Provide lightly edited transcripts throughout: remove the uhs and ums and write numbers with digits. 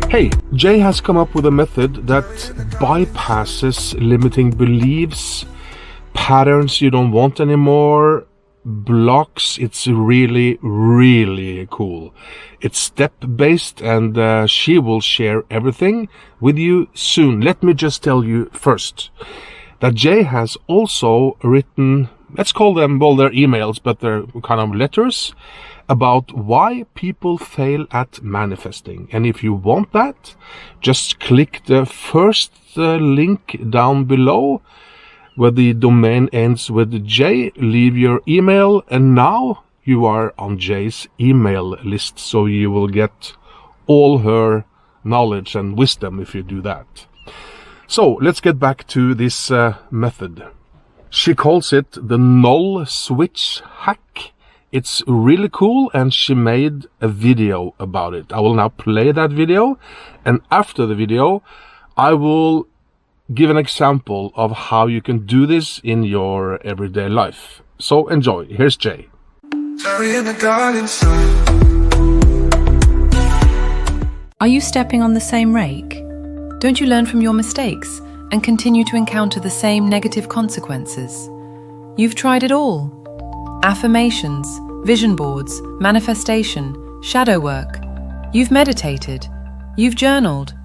Hey, Jay has come up with a method that bypasses limiting beliefs, patterns you don't want anymore, blocks. It's really, really cool. It's step-based, and she will share everything with you soon. Let me just tell you first that Jay has also written, let's call them, well, they're emails, but they're kind of letters, about why people fail at manifesting. And if you want that, just click the first link down below where the domain ends with J, leave your email, and now you are on Jay's email list, so you will get all her knowledge and wisdom if you do that. So let's get back to this method. She calls it the null switch hack. It's really cool, and she made a video about it. I will now play that video, and after the video, I will give an example of how you can do this in your everyday life. So enjoy. Here's Jay. Are you stepping on the same rake? Don't you learn from your mistakes and continue to encounter the same negative consequences? You've tried it all. Affirmations, vision boards, manifestation, shadow work. You've meditated. You've journaled.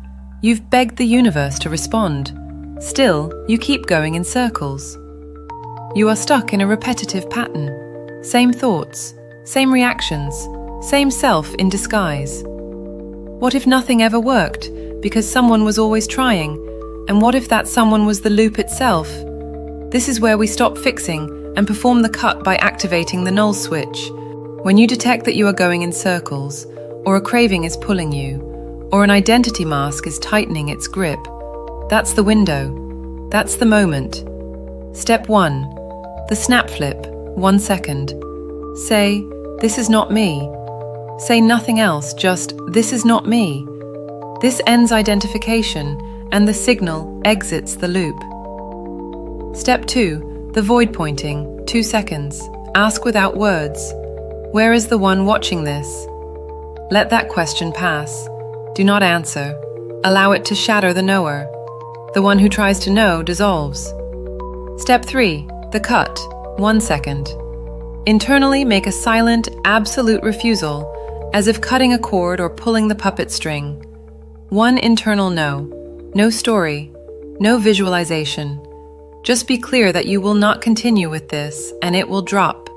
You've begged the universe to respond. Still, you keep going in circles. You are stuck in a repetitive pattern. Same thoughts, same reactions, same self in disguise. What if nothing ever worked because someone was always trying? And what if that someone was the loop itself? This is where we stop fixing and perform the cut by activating the null switch. When you detect that you are going in circles, or a craving is pulling you, or an identity mask is tightening its grip, that's the window. That's the moment. Step 1. The snap flip, 1 second. Say, this is not me. Say nothing else, just, this is not me. This ends identification, and the signal exits the loop. Step 2. The void pointing, 2 seconds. Ask without words. Where is the one watching this? Let that question pass. Do not answer. Allow it to shatter the knower. The one who tries to know dissolves. Step 3. The cut, 1 second. Internally make a silent, absolute refusal, as if cutting a cord or pulling the puppet string. One internal no. No story. No visualization. Just be clear that you will not continue with this, and it will drop.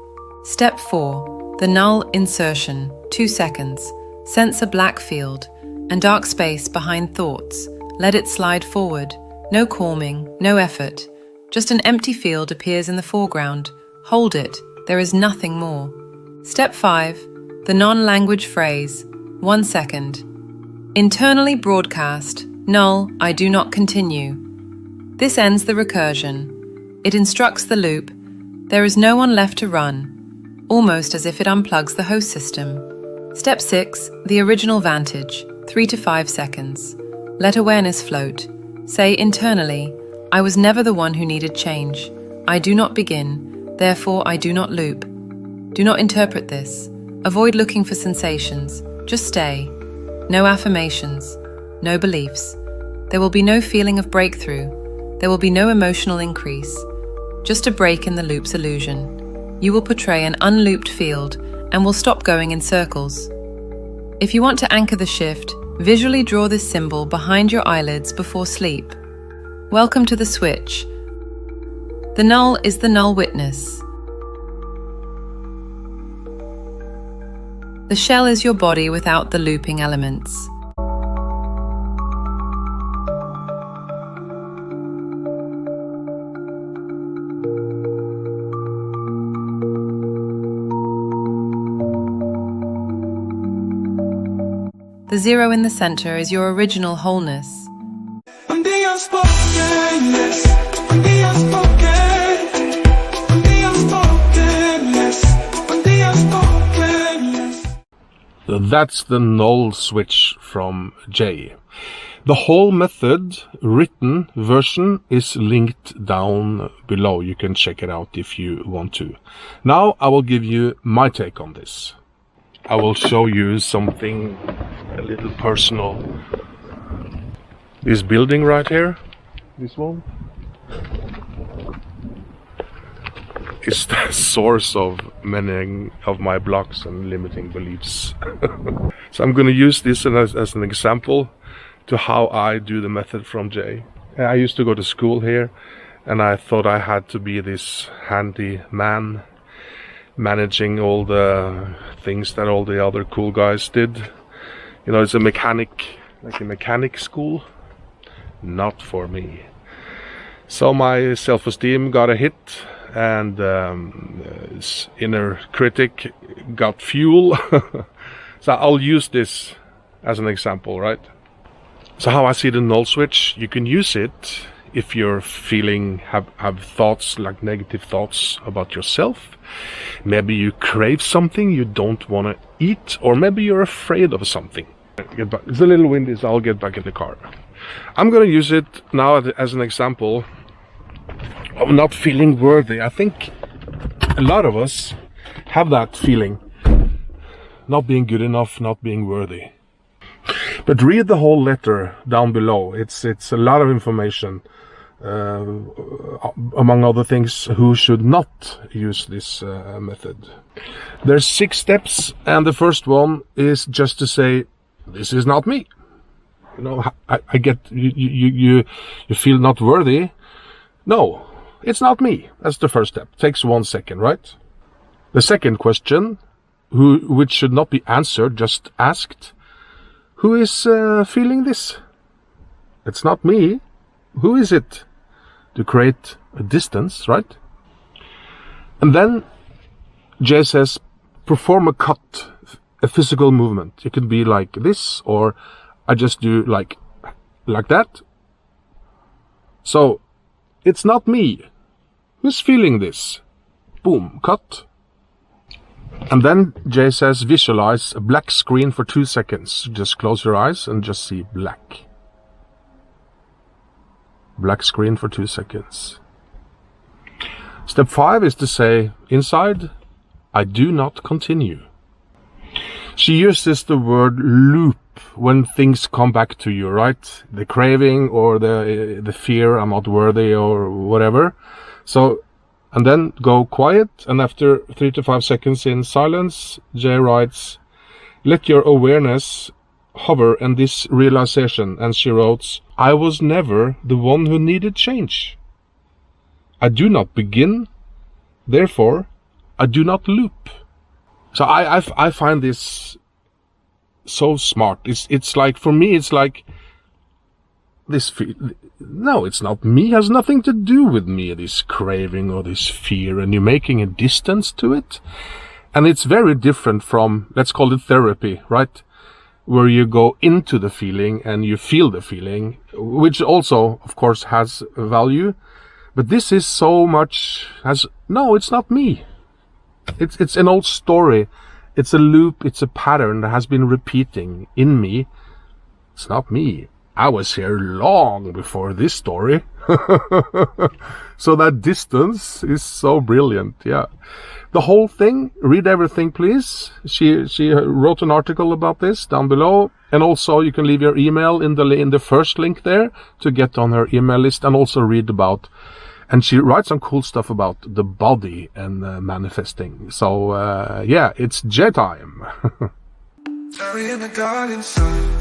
Step 4. The null insertion, 2 seconds. Sense a black field and dark space behind thoughts. Let it slide forward. No calming, no effort. Just an empty field appears in the foreground. Hold it. There is nothing more. Step 5. The non-language phrase, 1 second. Internally broadcast, null, I do not continue. This ends the recursion. It instructs the loop. There is no one left to run, almost as if it unplugs the host system. Step 6. The original vantage, 3 to 5 seconds. Let awareness float. Say internally, I was never the one who needed change. I do not begin, therefore I do not loop. Do not interpret this. Avoid looking for sensations. Just stay. No affirmations. No beliefs. There will be no feeling of breakthrough. There will be no emotional increase. Just a break in the loop's illusion. You will portray an unlooped field and will stop going in circles. If you want to anchor the shift, visually draw this symbol behind your eyelids before sleep. Welcome to the switch. The null is the null witness. The shell is your body without the looping elements. The zero in the center is your original wholeness. I'm the unspoken, yes. I'm the unspoken. I'm the unspoken, yes. I'm the unspoken, yes. So that's the null switch from Jay. The whole method, written version, is linked down below. You can check it out if you want to. Now I will give you my take on this. I will show you something a little personal. This building right here, this one, is the source of many of my blocks and limiting beliefs. So I'm going to use this as an example to how I do the method from Jay. I used to go to school here, and I thought I had to be this handy man managing all the things that all the other cool guys did. You know, it's a mechanic, like a mechanic school. Not for me. So my self-esteem got a hit, and this inner critic got fuel. So I'll use this as an example, right? So how I see the null switch, you can use it if you're feeling, have thoughts, like negative thoughts about yourself. Maybe you crave something you don't want to eat, or maybe you're afraid of something. It's a little windy, so I'll get back in the car. I'm going to use it now as an example of not feeling worthy. I think a lot of us have that feeling. Not being good enough, not being worthy. But read the whole letter down below. It's a lot of information. Among other things, who should not use this method. There's 6 steps, and the first one is just to say, this is not me. You know, I get you feel not worthy. No, it's not me. That's the first step. Takes 1 second, right? The second question, which should not be answered, just asked, who is feeling this? It's not me. Who is it? To create a distance, right? And then Jay says, perform a cut, a physical movement. It could be like this, or I just do like that. So it's not me. Who's feeling this? Boom, cut. And then Jay says, visualize a black screen for 2 seconds. Just close your eyes and just see black. Black screen for 2 seconds. Step 5 is to say, inside, I do not continue. She uses the word loop when things come back to you, right? The craving or the fear, I'm not worthy or whatever. So, and then go quiet, and after 3 to 5 seconds in silence, Jay writes, let your awareness hover in this realization, and she wrote, I was never the one who needed change. I do not begin, therefore I do not loop. So I find this so smart. It's like, for me, it's like this no, it's not me. It has nothing to do with me, this craving or this fear, and you're making a distance to it. And it's very different from, let's call it therapy, right? Where you go into the feeling and you feel the feeling, which also, of course, has value. But this is so much no, it's not me. It's an old story. It's a loop. It's a pattern that has been repeating in me. It's not me. I was here long before this story. So that distance is so brilliant. Yeah. The whole thing, read everything, please. She wrote an article about this down below. And also you can leave your email in the first link there to get on her email list, and also read about. And she writes some cool stuff about the body and manifesting. So, yeah, it's J time. Sorry in the garden sun.